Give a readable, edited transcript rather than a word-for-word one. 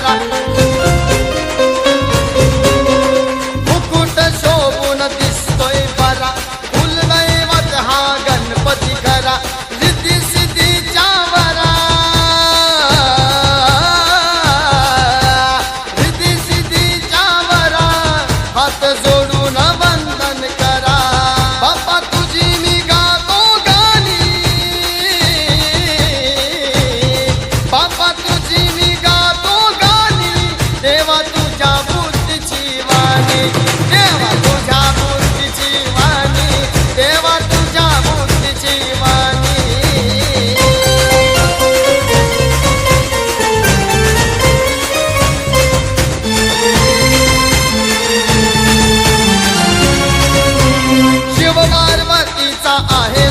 करा मुकुट शोभून दिसतोय बरा कुलदैवत हा गणपती खरा रिद्धी सिद्धीच्या वरा रिद्धी सिद्धीच्या वरा हात जोडून वंदन करा बाप्पा तुझी मी गातो गाणी बाप्पा तुझी मी गातो गाणी देवा तुझ्या मूर्तीची वाणी देवा तुझ्या मूर्तीची वाणी देवा तुझ्या मूर्तीची वाणी शिव पार्वतीचा आहे